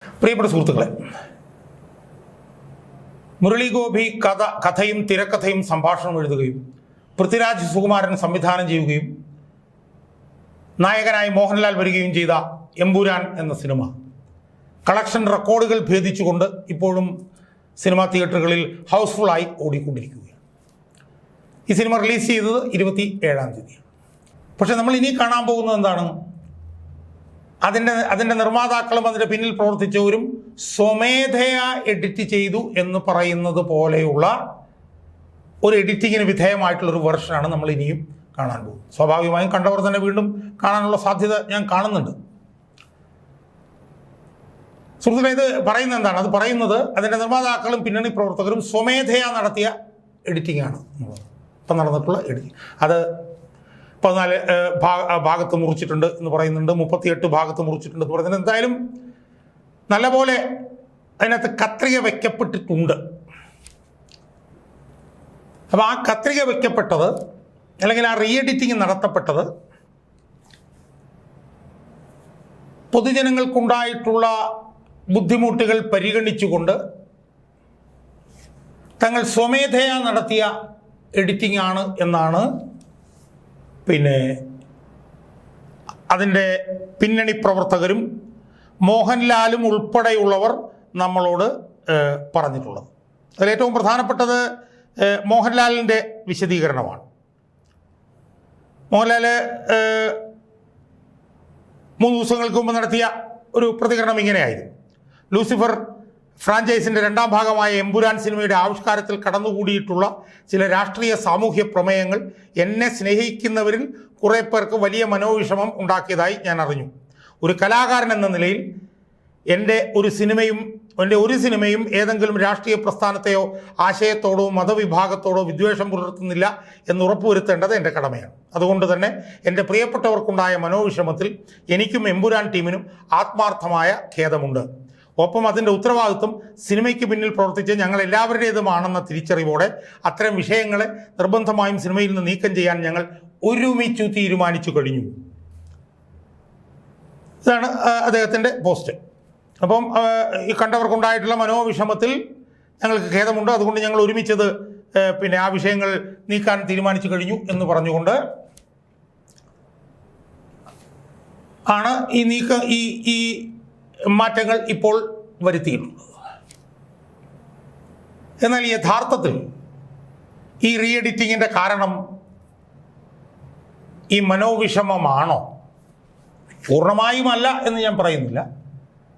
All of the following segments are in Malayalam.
പ്രിയപ്പെട്ട സുഹൃത്തുക്കളെ, മുരളി ഗോപി കഥയും തിരക്കഥയും സംഭാഷണം എഴുതുകയും പൃഥ്വിരാജ് സുകുമാരൻ സംവിധാനം ചെയ്യുകയും നായകനായി മോഹൻലാൽ വരികയും ചെയ്ത എമ്പുരാൻ എന്ന സിനിമ കളക്ഷൻ റെക്കോർഡുകൾ ഭേദിച്ചുകൊണ്ട് ഇപ്പോഴും സിനിമാ തിയേറ്ററുകളിൽ ഹൗസ്ഫുള്ളായി ഓടിക്കൊണ്ടിരിക്കുകയാണ്. ഈ സിനിമ റിലീസ് ചെയ്തത് 27-ാം തീയതിയാണ്. പക്ഷെ നമ്മൾ ഇനി കാണാൻ പോകുന്നത് എന്താണ്? അതിൻ്റെ നിർമ്മാതാക്കളും അതിൻ്റെ പിന്നിൽ പ്രവർത്തിച്ചവരും സ്വമേധയാ എഡിറ്റ് ചെയ്തു എന്ന് പറയുന്നത് പോലെയുള്ള ഒരു എഡിറ്റിങ്ങിന് വിധേയമായിട്ടുള്ളൊരു വെർഷനാണ് നമ്മൾ ഇനിയും കാണാൻ പോകുന്നത്. സ്വാഭാവികമായും കണ്ടവർ തന്നെ വീണ്ടും കാണാനുള്ള സാധ്യത ഞാൻ കാണുന്നുണ്ട്. സുഹൃത്തുക്കളെ, ഇത് പറയുന്നത് എന്താണ്? അത് പറയുന്നത് അതിൻ്റെ നിർമ്മാതാക്കളും പിന്നണി പ്രവർത്തകരും സ്വമേധയാ നടത്തിയ എഡിറ്റിംഗ് ആണ് ഇപ്പം നടന്നിട്ടുള്ള എഡിറ്റിംഗ്. അത് 14 ഭാഗത്ത് മുറിച്ചിട്ടുണ്ട് എന്ന് പറയുന്നുണ്ട്, 38 ഭാഗത്ത് മുറിച്ചിട്ടുണ്ട് എന്ന് പറയുന്നുണ്ട്. എന്തായാലും നല്ലപോലെ അതിനകത്ത് കത്രിക വയ്ക്കപ്പെട്ടിട്ടുണ്ട്. അപ്പോൾ ആ കത്രിക വയ്ക്കപ്പെട്ടത് അല്ലെങ്കിൽ ആ റീ എഡിറ്റിംഗ് നടത്തപ്പെട്ടത് പൊതുജനങ്ങൾക്കുണ്ടായിട്ടുള്ള ബുദ്ധിമുട്ടുകൾ പരിഗണിച്ചുകൊണ്ട് തങ്ങൾ സ്വമേധയാ നടത്തിയ എഡിറ്റിംഗ് ആണ് എന്നാണ് അതിൻ്റെ പിന്നണി പ്രവർത്തകരും മോഹൻലാലും ഉൾപ്പെടെയുള്ളവർ നമ്മളോട് പറഞ്ഞിട്ടുള്ളത്. അതിലേറ്റവും പ്രധാനപ്പെട്ടത് മോഹൻലാലിൻ്റെ വിശദീകരണമാണ്. മോഹൻലാൽ 3 ദിവസങ്ങൾക്ക് മുമ്പ് നടത്തിയ ഒരു പ്രതികരണം ഇങ്ങനെയായിരുന്നു: ലൂസിഫർ ഫ്രാഞ്ചൈസിൻ്റെ 2ാം ഭാഗമായ എമ്പുരാൻ സിനിമയുടെ ആവിഷ്കാരത്തിൽ കടന്നുകൂടിയിട്ടുള്ള ചില രാഷ്ട്രീയ സാമൂഹ്യ പ്രമേയങ്ങൾ എന്നെ സ്നേഹിക്കുന്നവരിൽ കുറേ പേർക്ക് വലിയ മനോവിഷമം ഉണ്ടാക്കിയതായി ഞാൻ അറിഞ്ഞു. ഒരു കലാകാരൻ എന്ന നിലയിൽ എൻ്റെ ഒരു സിനിമയും ഏതെങ്കിലും രാഷ്ട്രീയ പ്രസ്ഥാനത്തെയോ ആശയത്തോടോ മതവിഭാഗത്തോടോ വിദ്വേഷം പുലർത്തുന്നില്ല എന്ന് ഉറപ്പുവരുത്തേണ്ടത് എൻ്റെ കടമയാണ്. അതുകൊണ്ട് തന്നെ എൻ്റെ പ്രിയപ്പെട്ടവർക്കുണ്ടായ മനോവിഷമത്തിൽ എനിക്കും എമ്പുരാൻ ടീമിനും ആത്മാർത്ഥമായ ഖേദമുണ്ട്. ഒപ്പം അതിൻ്റെ ഉത്തരവാദിത്വം സിനിമയ്ക്ക് പിന്നിൽ പ്രവർത്തിച്ച് ഞങ്ങൾ എല്ലാവരുടേതുമാണെന്ന തിരിച്ചറിവോടെ അത്തരം വിഷയങ്ങളെ നിർബന്ധമായും സിനിമയിൽ നിന്ന് നീക്കം ചെയ്യാൻ ഞങ്ങൾ ഒരുമിച്ചു തീരുമാനിച്ചു കഴിഞ്ഞു. ഇതാണ് അദ്ദേഹത്തിൻ്റെ പോസ്റ്റ്. അപ്പം ഈ കണ്ടവർക്കുണ്ടായിട്ടുള്ള മനോവിഷമത്തിൽ ഞങ്ങൾക്ക് ഖേദമുണ്ട്, അതുകൊണ്ട് ഞങ്ങൾ ഒരുമിച്ചത് ആ വിഷയങ്ങൾ നീക്കാൻ തീരുമാനിച്ചു കഴിഞ്ഞു എന്ന് പറഞ്ഞുകൊണ്ട് ആണ് ഈ മാറ്റങ്ങൾ ഇപ്പോൾ വരുത്തിയിട്ടുള്ളത്. എന്നാൽ യഥാർത്ഥത്തിൽ ഈ റീ എഡിറ്റിങ്ങിൻ്റെ കാരണം ഈ മനോവിഷമമാണോ? പൂർണ്ണമായുമല്ല എന്ന് ഞാൻ പറയുന്നില്ല,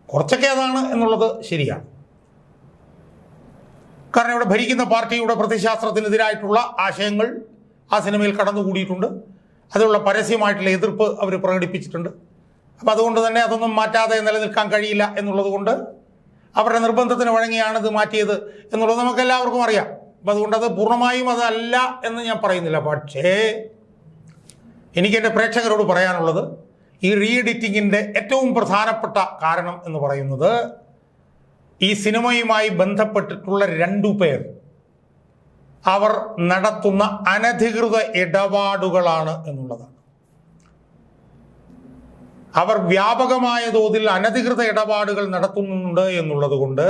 കുറച്ചൊക്കെ അതാണ് എന്നുള്ളത് ശരിയാണ്. കാരണം ഇവിടെ ഭരിക്കുന്ന പാർട്ടിയുടെ പ്രത്യയശാസ്ത്രത്തിനെതിരായിട്ടുള്ള ആശയങ്ങൾ ആ സിനിമയിൽ കടന്നുകൂടിയിട്ടുണ്ട്. അതിനുള്ള പരസ്യമായിട്ടുള്ള എതിർപ്പ് അവർ പ്രകടിപ്പിച്ചിട്ടുണ്ട്. അപ്പം അതുകൊണ്ട് തന്നെ അതൊന്നും മാറ്റാതെ നിലനിൽക്കാൻ കഴിയില്ല എന്നുള്ളത് കൊണ്ട് അവരുടെ നിർബന്ധത്തിന് വഴങ്ങിയാണ് ഇത് മാറ്റിയത് എന്നുള്ളത് നമുക്കെല്ലാവർക്കും അറിയാം. അപ്പം അതുകൊണ്ട് അത് പൂർണ്ണമായും അതല്ല എന്ന് ഞാൻ പറയുന്നില്ല. പക്ഷേ എനിക്കെൻ്റെ പ്രേക്ഷകരോട് പറയാനുള്ളത്, ഈ റീ എഡിറ്റിങ്ങിൻ്റെ ഏറ്റവും പ്രധാനപ്പെട്ട കാരണം എന്ന് പറയുന്നത് ഈ സിനിമയുമായി ബന്ധപ്പെട്ടിട്ടുള്ള 2 പേർ അവർ നടത്തുന്ന അനധികൃത ഇടപാടുകളാണ് എന്നുള്ളതാണ്. അവർ വ്യാപകമായ തോതിൽ അനധികൃത ഇടപാടുകൾ നടത്തുന്നുണ്ട് എന്നുള്ളത് കൊണ്ട്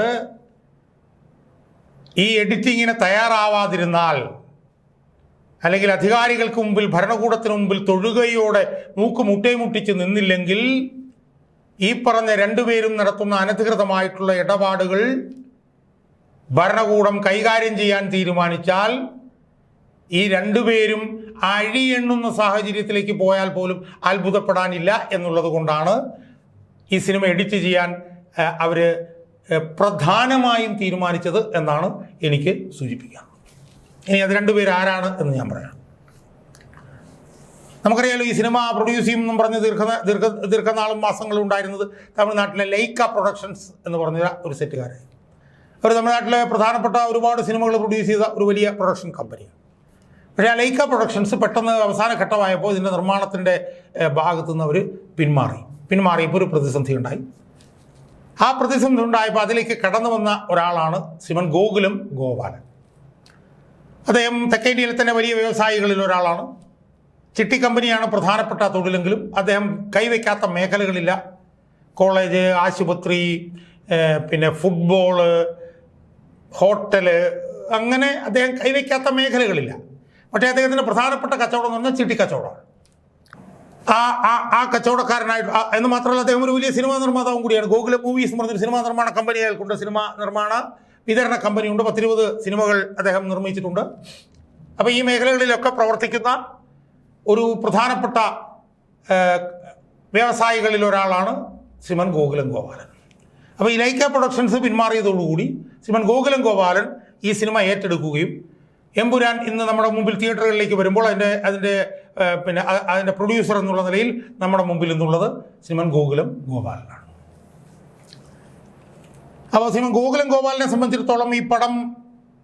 ഈ എഡിറ്റിങ്ങിന് തയ്യാറാവാതിരുന്നാൽ, അല്ലെങ്കിൽ അധികാരികൾക്ക് മുമ്പിൽ ഭരണകൂടത്തിന് മുമ്പിൽ തൊഴുകയോടെ മൂക്ക് മുട്ടിച്ച് നിന്നില്ലെങ്കിൽ ഈ പറഞ്ഞ 2 പേരും നടത്തുന്ന അനധികൃതമായിട്ടുള്ള ഇടപാടുകൾ ഭരണകൂടം കൈകാര്യം ചെയ്യാൻ തീരുമാനിച്ചാൽ ഈ 2 പേരും അഴിയെണ്ണുന്ന സാഹചര്യത്തിലേക്ക് പോയാൽ പോലും അത്ഭുതപ്പെടാനില്ല എന്നുള്ളത് കൊണ്ടാണ് ഈ സിനിമ എഡിറ്റ് ചെയ്യാൻ അവർ പ്രധാനമായും തീരുമാനിച്ചത് എന്നാണ് എനിക്ക് സൂചിപ്പിക്കുക. ഇനി അത് 2 പേര് ആരാണ് എന്ന് ഞാൻ പറയാം. നമുക്കറിയാലോ, ഈ സിനിമ പ്രൊഡ്യൂസ് ചെയ്യുമെന്നും പറഞ്ഞ് ദീർഘനാളും മാസങ്ങളും ഉണ്ടായിരുന്നത് തമിഴ്നാട്ടിലെ ലൈക്ക പ്രൊഡക്ഷൻസ് എന്ന് പറഞ്ഞ ഒരു സെറ്റുകാരായി. അവർ തമിഴ്നാട്ടിലെ പ്രധാനപ്പെട്ട ഒരുപാട് സിനിമകൾ പ്രൊഡ്യൂസ് ചെയ്ത ഒരു വലിയ പ്രൊഡക്ഷൻ കമ്പനിയാണ്. പക്ഷേ ആ ലൈക്ക പ്രൊഡക്ഷൻസ് പെട്ടെന്ന് അവസാന ഘട്ടമായപ്പോൾ ഇതിൻ്റെ നിർമ്മാണത്തിൻ്റെ ഭാഗത്തു നിന്ന് അവർ പിന്മാറിയപ്പോൾ ഒരു പ്രതിസന്ധി ഉണ്ടായി. ആ പ്രതിസന്ധി ഉണ്ടായപ്പോൾ അതിലേക്ക് കടന്നു വന്ന ഒരാളാണ് ശ്രീമൻ ഗോപാലൻ. അദ്ദേഹം തെക്കേ ഇന്ത്യയിലെ തന്നെ വലിയ വ്യവസായികളിൽ ഒരാളാണ്. ചിട്ടി കമ്പനിയാണ് പ്രധാനപ്പെട്ട തൊഴിലെങ്കിലും അദ്ദേഹം കൈവയ്ക്കാത്ത മേഖലകളില്ല. കോളേജ്, ആശുപത്രി, പിന്നെ ഫുട്ബോള്, ഹോട്ടല്, അങ്ങനെ അദ്ദേഹം കൈവയ്ക്കാത്ത മേഖലകളില്ല. പക്ഷേ അദ്ദേഹത്തിൻ്റെ പ്രധാനപ്പെട്ട കച്ചവടം എന്ന് പറഞ്ഞാൽ ചിട്ടിക്കച്ചവടമാണ്. ആ കച്ചവടക്കാരനായിട്ട് എന്ന് മാത്രമല്ല അദ്ദേഹം ഒരു വലിയ സിനിമാ നിർമ്മാതാവും കൂടിയാണ്. ഗോകുലം മൂവീസ് എന്ന് പറഞ്ഞൊരു സിനിമാ നിർമ്മാണ കമ്പനി അയാൾക്കുണ്ട്. സിനിമാ നിർമ്മാണ വിതരണ കമ്പനിയുണ്ട്. 10-20 സിനിമകൾ അദ്ദേഹം നിർമ്മിച്ചിട്ടുണ്ട്. അപ്പോൾ ഈ മേഖലകളിലൊക്കെ പ്രവർത്തിക്കുന്ന ഒരു പ്രധാനപ്പെട്ട വ്യവസായികളിൽ ഒരാളാണ് ശ്രീമൻ ഗോകുലം ഗോപാലൻ. അപ്പോൾ ഈ ലൈക്ക പ്രൊഡക്ഷൻസ് പിന്മാറിയതോടുകൂടി ശ്രീമൻ ഗോകുലം ഗോപാലൻ ഈ സിനിമ ഏറ്റെടുക്കുകയും എമ്പുരാൻ ഇന്ന് നമ്മുടെ മുമ്പിൽ തിയേറ്ററുകളിലേക്ക് വരുമ്പോൾ അതിൻ്റെ പ്രൊഡ്യൂസർ എന്നുള്ള നിലയിൽ നമ്മുടെ മുമ്പിൽ നിന്നുള്ളത് ശ്രീമൻ ഗോകുലം ഗോപാലനാണ്. അപ്പോൾ ശ്രീമൻ ഗോകുലം ഗോപാലിനെ സംബന്ധിച്ചിടത്തോളം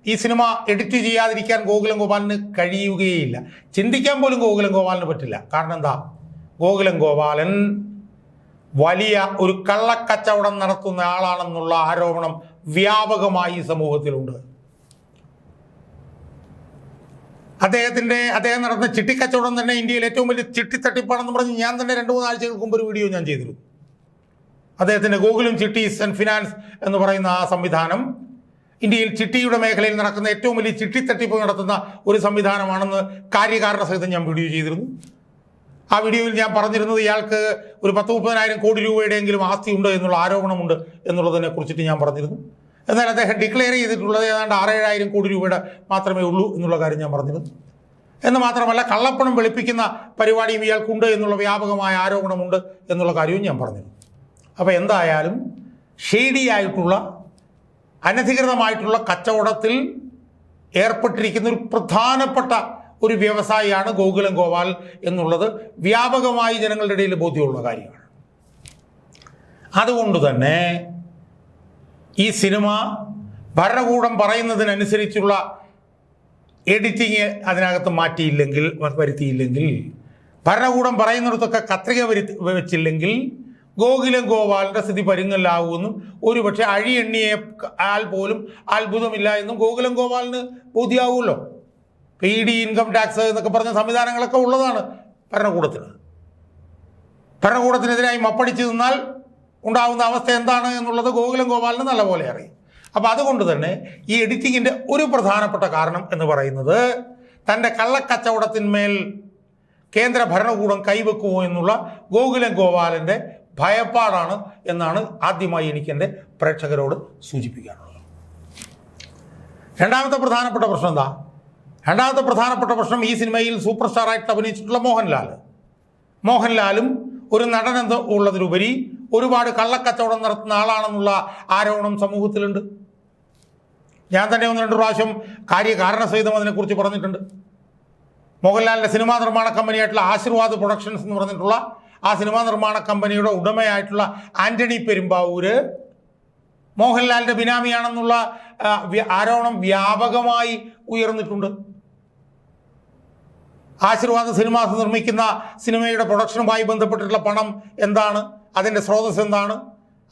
ഈ സിനിമ എഡിറ്റ് ചെയ്യാതിരിക്കാൻ ഗോകുലം ഗോപാലിന് കഴിയുകയില്ല. ചിന്തിക്കാൻ പോലും ഗോകുലം ഗോപാലിന് പറ്റില്ല. കാരണം എന്താ? ഗോകുലം ഗോപാലൻ വലിയ ഒരു കള്ളക്കച്ചവടം നടത്തുന്ന ആളാണെന്നുള്ള ആരോപണം വ്യാപകമായി സമൂഹത്തിലുണ്ട്. അദ്ദേഹം നടത്തുന്ന ചിട്ടിക്കച്ചവടം തന്നെ ഇന്ത്യയിൽ ഏറ്റവും വലിയ ചിട്ടിത്തട്ടിപ്പാണെന്ന് പറഞ്ഞ് ഞാൻ തന്നെ 2-3 ആഴ്ചകൾക്ക് മുമ്പ് ഒരു വീഡിയോ ഞാൻ ചെയ്തിരുന്നു. അദ്ദേഹത്തിൻ്റെ ഗോകുലം ചിട്ടീസ് ആൻഡ് ഫിനാൻസ് എന്ന് പറയുന്ന ആ സംവിധാനം ഇന്ത്യയിൽ ചിട്ടിയുടെ മേഖലയിൽ നടക്കുന്ന ഏറ്റവും വലിയ ചിട്ടിത്തട്ടിപ്പ് നടത്തുന്ന ഒരു സംവിധാനമാണെന്ന് കാര്യകാരണ സഹിതം ഞാൻ വീഡിയോ ചെയ്തിരുന്നു. ആ വീഡിയോയിൽ ഞാൻ പറഞ്ഞിരുന്നത് ഇയാൾക്ക് ഒരു 10-30,000 കോടി രൂപയുടെയെങ്കിലും ആസ്തി ഉണ്ട് എന്നുള്ള ആരോപണമുണ്ട് എന്നുള്ളതിനെ കുറിച്ചിട്ട് ഞാൻ പറഞ്ഞിരുന്നു. എന്നാൽ അദ്ദേഹം ഡിക്ലെയർ ചെയ്തിട്ടുള്ളത് ഏതാണ്ട് 6-7,000 കോടി രൂപയുടെ മാത്രമേ ഉള്ളൂ എന്നുള്ള കാര്യം ഞാൻ പറഞ്ഞിരുന്നു. എന്ന് മാത്രമല്ല കള്ളപ്പണം വെളുപ്പിക്കുന്ന പരിപാടിയും ഇയാൾക്കുണ്ട് എന്നുള്ള വ്യാപകമായ ആരോപണമുണ്ട് എന്നുള്ള കാര്യവും ഞാൻ പറഞ്ഞിരുന്നു. അപ്പോൾ എന്തായാലും ഷെയ്ഡിയായിട്ടുള്ള അനധികൃതമായിട്ടുള്ള കച്ചവടത്തിൽ ഏർപ്പെട്ടിരിക്കുന്ന ഒരു പ്രധാനപ്പെട്ട ഒരു വ്യവസായിയാണ് ഗോകുലം ഗോപാൽ എന്നുള്ളത് വ്യാപകമായി ജനങ്ങളുടെ ഇടയിൽ ബോധ്യമുള്ള കാര്യമാണ്. അതുകൊണ്ട് തന്നെ ഈ സിനിമ ഭരണകൂടം പറയുന്നതിനനുസരിച്ചുള്ള എഡിറ്റിങ് അതിനകത്ത് വരുത്തിയില്ലെങ്കിൽ, ഭരണകൂടം പറയുന്നിടത്തൊക്കെ കത്രിക വെച്ചില്ലെങ്കിൽ ഗോകുലം ഗോപാലിൻ്റെ സ്ഥിതി പരുങ്ങലാകുമെന്നും ഒരുപക്ഷെ അഴിയെണ്ണിയെ പോലും അത്ഭുതമില്ല എന്നും ഗോകുലം ഗോപാലിന് ബോധ്യമാവുമല്ലോ. PD, ഇൻകം ടാക്സ് എന്നൊക്കെ പറഞ്ഞ സംവിധാനങ്ങളൊക്കെ ഉള്ളതാണ് ഭരണകൂടത്തിനെതിരായി മപ്പടിച്ച് നിന്നാൽ ഉണ്ടാകുന്ന അവസ്ഥ എന്താണ് എന്നുള്ളത് ഗോകുലം ഗോപാലിന് നല്ലപോലെ അറിയാം. അപ്പോൾ അതുകൊണ്ട് തന്നെ ഈ എഡിറ്റിങ്ങിൻ്റെ ഒരു പ്രധാനപ്പെട്ട കാരണം എന്ന് പറയുന്നത് തൻ്റെ കള്ളക്കച്ചവടത്തിന്മേൽ കേന്ദ്ര ഭരണകൂടം കൈവെക്കുമോ എന്നുള്ള ഗോകുലം ഗോപാലൻ്റെ ഭയപ്പാടാണ് എന്നാണ് ആദ്യമായി എനിക്ക് എൻ്റെ പ്രേക്ഷകരോട് സൂചിപ്പിക്കാനുള്ളത്. രണ്ടാമത്തെ പ്രധാനപ്പെട്ട പ്രശ്നം എന്താ? രണ്ടാമത്തെ പ്രധാനപ്പെട്ട പ്രശ്നം ഈ സിനിമയിൽ സൂപ്പർ സ്റ്റാറായിട്ട് അഭിനയിച്ചിട്ടുള്ള മോഹൻലാലും ഒരു നടൻ ഉള്ളതിലുപരി ഒരുപാട് കള്ളക്കച്ചവടം നടത്തുന്ന ആളാണെന്നുള്ള ആരോപണം സമൂഹത്തിലുണ്ട്. ഞാൻ തന്നെ 1-2 പ്രാവശ്യം കാര്യകാരണസഹിതം അതിനെക്കുറിച്ച് പറഞ്ഞിട്ടുണ്ട്. മോഹൻലാലിൻ്റെ സിനിമാ നിർമ്മാണ കമ്പനിയായിട്ടുള്ള ആശീർവാദ് പ്രൊഡക്ഷൻസ് എന്ന് പറഞ്ഞിട്ടുള്ള ആ സിനിമാ നിർമ്മാണ കമ്പനിയുടെ ഉടമയായിട്ടുള്ള ആൻ്റണി പെരുമ്പാവൂര് മോഹൻലാലിൻ്റെ ബിനാമിയാണെന്നുള്ള ആരോപണം വ്യാപകമായി ഉയർന്നിട്ടുണ്ട്. ആശീർവാദ് സിനിമാസ് നിർമ്മിക്കുന്ന സിനിമയുടെ പ്രൊഡക്ഷനുമായി ബന്ധപ്പെട്ടിട്ടുള്ള പണം എന്താണ്, അതിൻ്റെ സ്രോതസ് എന്താണ്,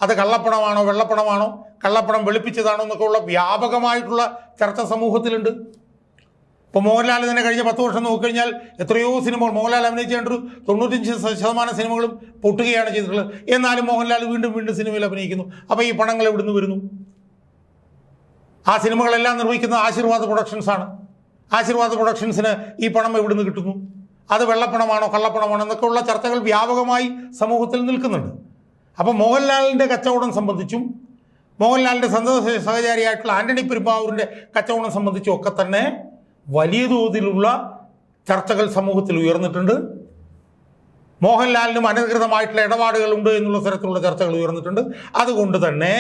അത് കള്ളപ്പണമാണോ വെള്ളപ്പണമാണോ, കള്ളപ്പണം വെളുപ്പിച്ചതാണോ എന്നൊക്കെ ഉള്ള വ്യാപകമായിട്ടുള്ള ചർച്ച സമൂഹത്തിലുണ്ട്. ഇപ്പോൾ മോഹൻലാൽ തന്നെ കഴിഞ്ഞ 10 വർഷം നോക്കിക്കഴിഞ്ഞാൽ എത്രയോ സിനിമകൾ മോഹൻലാൽ അഭിനയിച്ചേണ്ടൊരു 95% സിനിമകളും പൊട്ടുകയാണ് ചെയ്തിട്ടുള്ളത്. എന്നാലും മോഹൻലാൽ വീണ്ടും സിനിമയിൽ അഭിനയിക്കുന്നു. അപ്പോൾ ഈ പണങ്ങൾ എവിടുന്ന് വരുന്നു? ആ സിനിമകളെല്ലാം നിർമ്മിക്കുന്ന ആശീർവാദ് പ്രൊഡക്ഷൻസാണ്. ആശീർവാദ് പ്രൊഡക്ഷൻസിന് ഈ പണം എവിടുന്ന് കിട്ടുന്നു? അത് വെള്ളപ്പണമാണോ കള്ളപ്പണമാണോ എന്നൊക്കെ ഉള്ള ചർച്ചകൾ വ്യാപകമായി സമൂഹത്തിൽ നിൽക്കുന്നുണ്ട്. അപ്പോൾ മോഹൻലാലിൻ്റെ കച്ചവടം സംബന്ധിച്ചും മോഹൻലാലിൻ്റെ സഹചാരിയായിട്ടുള്ള ആൻ്റണി പെരുമ്പാവൂരിൻ്റെ കച്ചവടം സംബന്ധിച്ചും ഒക്കെ തന്നെ വലിയ തോതിലുള്ള ചർച്ചകൾ സമൂഹത്തിൽ ഉയർന്നിട്ടുണ്ട്. മോഹൻലാലിനും അനധികൃതമായിട്ടുള്ള ഇടപാടുകളുണ്ട് എന്നുള്ള തരത്തിലുള്ള ചർച്ചകൾ ഉയർന്നിട്ടുണ്ട്. അതുകൊണ്ട് തന്നെ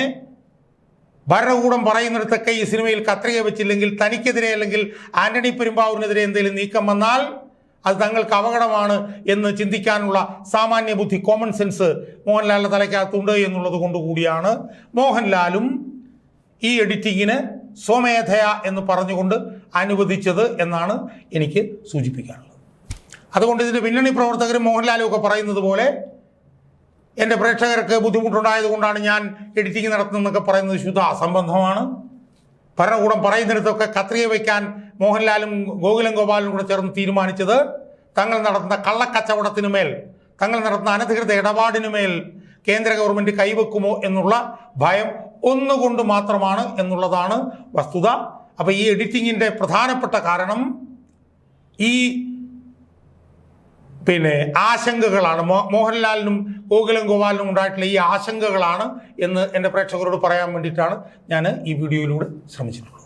ഭരണകൂടം പറയുന്നിടത്തൊക്കെ ഈ സിനിമയിൽ കത്രിക വെച്ചില്ലെങ്കിൽ, തനിക്കെതിരെ അല്ലെങ്കിൽ ആൻ്റണി പെരുമ്പാവൂരിനെതിരെ എന്തെങ്കിലും നീക്കം വന്നാൽ അത് തങ്ങൾക്ക് അപകടമാണ് എന്ന് ചിന്തിക്കാനുള്ള സാമാന്യ ബുദ്ധി, കോമൺ സെൻസ് മോഹൻലാലിൻ്റെ തലയ്ക്കകത്തുണ്ട് എന്നുള്ളത് കൊണ്ടുകൂടിയാണ് മോഹൻലാലും ഈ എഡിറ്റിങ്ങിന് സ്വമേധയാ എന്ന് പറഞ്ഞുകൊണ്ട് അനുവദിച്ചത് എന്നാണ് എനിക്ക് സൂചിപ്പിക്കാനുള്ളത്. അതുകൊണ്ട് ഇതിൻ്റെ പിന്നണി പ്രവർത്തകരും മോഹൻലാലും ഒക്കെ പറയുന്നത് പോലെ എൻ്റെ പ്രേക്ഷകർക്ക് ബുദ്ധിമുട്ടുണ്ടായതുകൊണ്ടാണ് ഞാൻ എഡിറ്റിംഗ് നടത്തുന്നതെന്നൊക്കെ പറയുന്നത് ശുദ്ധ അസംബന്ധമാണ്. ഭരണകൂടം പറയുന്നിടത്തൊക്കെ കത്രിക വയ്ക്കാൻ മോഹൻലാലും ഗോകുലം ഗോപാലും കൂടെ ചേർന്ന് തീരുമാനിച്ചത് തങ്ങൾ നടത്തുന്ന കള്ളക്കച്ചവടത്തിനുമേൽ, തങ്ങൾ നടത്തുന്ന അനധികൃത ഇടപാടിനുമേൽ കേന്ദ്ര ഗവൺമെൻറ് കൈവെക്കുമോ എന്നുള്ള ഭയം ഒന്നുകൊണ്ട് മാത്രമാണ് എന്നുള്ളതാണ് വസ്തുത. അപ്പോൾ ഈ എഡിറ്റിങ്ങിൻ്റെ പ്രധാനപ്പെട്ട കാരണം ഈ ആശങ്കകളാണ്. മോഹൻലാലിനും ഗോകുലം ഗോപാലിനും ഉണ്ടായിട്ടുള്ള ഈ ആശങ്കകളാണ് എന്ന് എൻ്റെ പ്രേക്ഷകരോട് പറയാൻ വേണ്ടിയിട്ടാണ് ഞാൻ ഈ വീഡിയോയിലൂടെ ശ്രമിച്ചിട്ടുള്ളത്.